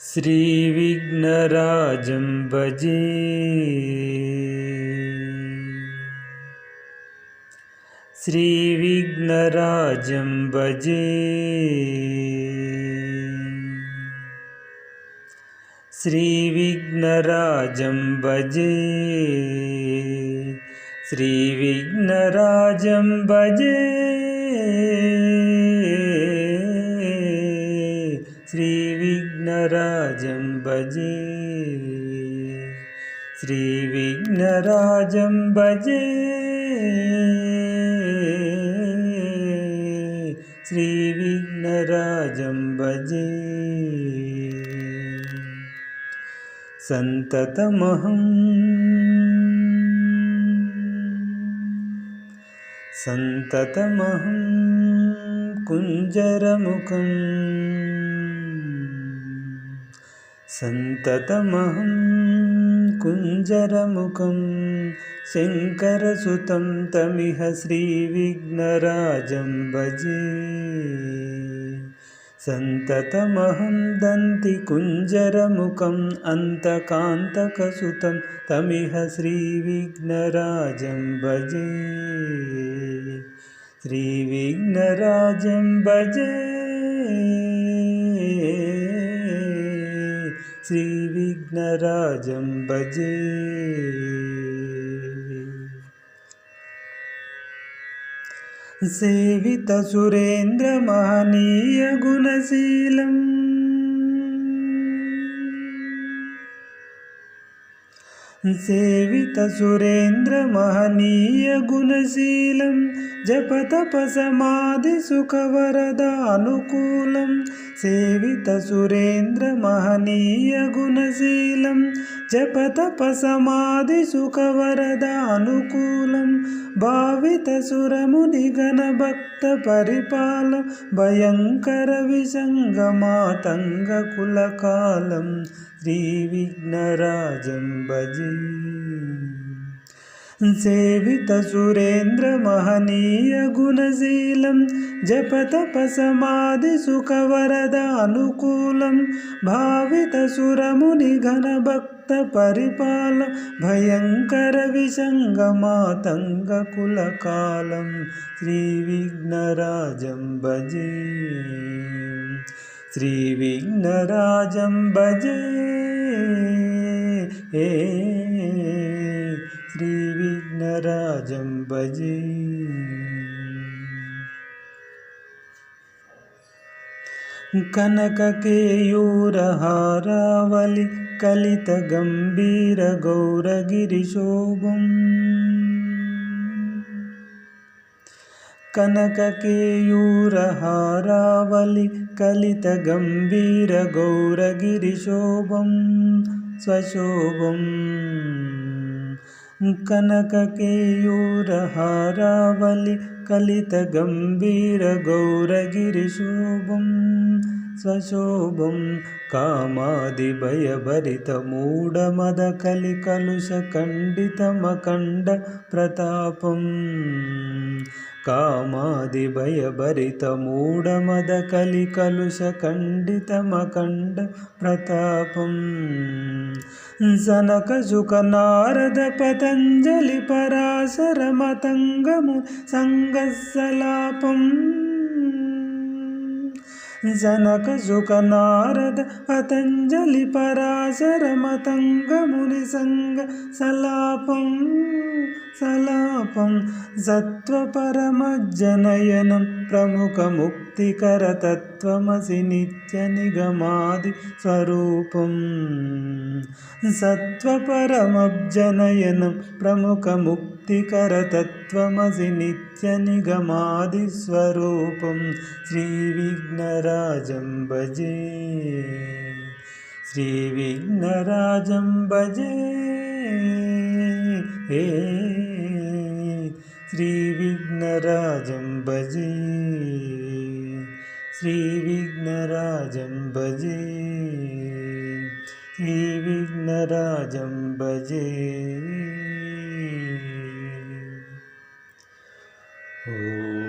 श्रीविघ्नराजं भजे श्रीविघ्नराजं भजे श्रीविघ्नराजं भजे श्रीविघ्नराजं भजे श्रीविघ्नराजं भजे श्रीविघ्नराजं भजे श्रीविघ्नराजं भजे संततमहं कुञ्जरमुखं संततमहं कुञ्जरमुखं शङ्करसुतं तमिह श्रीविघ्नराजं भजे संततमहं दन्तिकुञ्जरमुखम् अन्तकान्तकसुतं तमिह श्रीविघ्नराजं भजे श्रीविघ्नराजं भजे श्रीविघ्नराजं भजे सेवितसुरेन्द्रमहनीय गुणशीलम् सेवितसुरेन्द्रमहनीय गुणशीलं जपतपसमाधिसुखवरदानुकूलं सेवितसुरेन्द्रमहनीय गुणशीलं जपतपसमाधिसुखवरदानुकूलं भावितसुरमुनिगणभक्तपरिपालं भयङ्करविसङ्गमातङ्गकुलकालं श्रीविघ्नराजं भजे सेवितसुरेन्द्रमहनीय गुणशीलं जपतपसमाधिसुखवरदानुकूलं भावितसुरमुनिगणभक्तपरिपालं भयङ्करविसङ्गमातङ्गकुलकालं श्रीविघ्नराजं भजे श्रीविघ्नराजं भजे श्रीविघ्नराजं भजे कनककेयूरहारावलि कलितगम्भीरगौरगिरिशोभम् कनककेयूरहारावलि कलितगम्भीरगौरगिरिशोभं स्वशोभम् कनककेयूरहारावलि कलितगम्भीरगौरगिरिशोभं स्वशोभं कामादिभयभरितमूढमदकलिकलुषखण्डितमखण्डप्रतापं कामादिभयभरितमूढमदकलिकलुषखण्डितमखण्डप्रतापं सनकसुखनारद पतञ्जलि पराशर मतङ्गमुनि सङ्गस्सलापम् सनकसुखनारद पतञ्जलि पराशर मतङ्गमुनि सङ्गसलापम् सलापं सत्त्वपरमज्जनयनं प्रमुखमुक्तिकरतत्त्वमसि नित्यनिगमादिस्वरूपं सत्त्वपरमज्जनयनं प्रमुखमुक्तिकरतत्त्वमसि नित्यनिगमादिस्वरूपं श्रीविघ्नराजं भजे श्रीविघ्नराजं भजे श्रीविघ्नराजं भजे श्रीविघ्नराजं भजे श्रीविघ्नराजं भजे। ఓం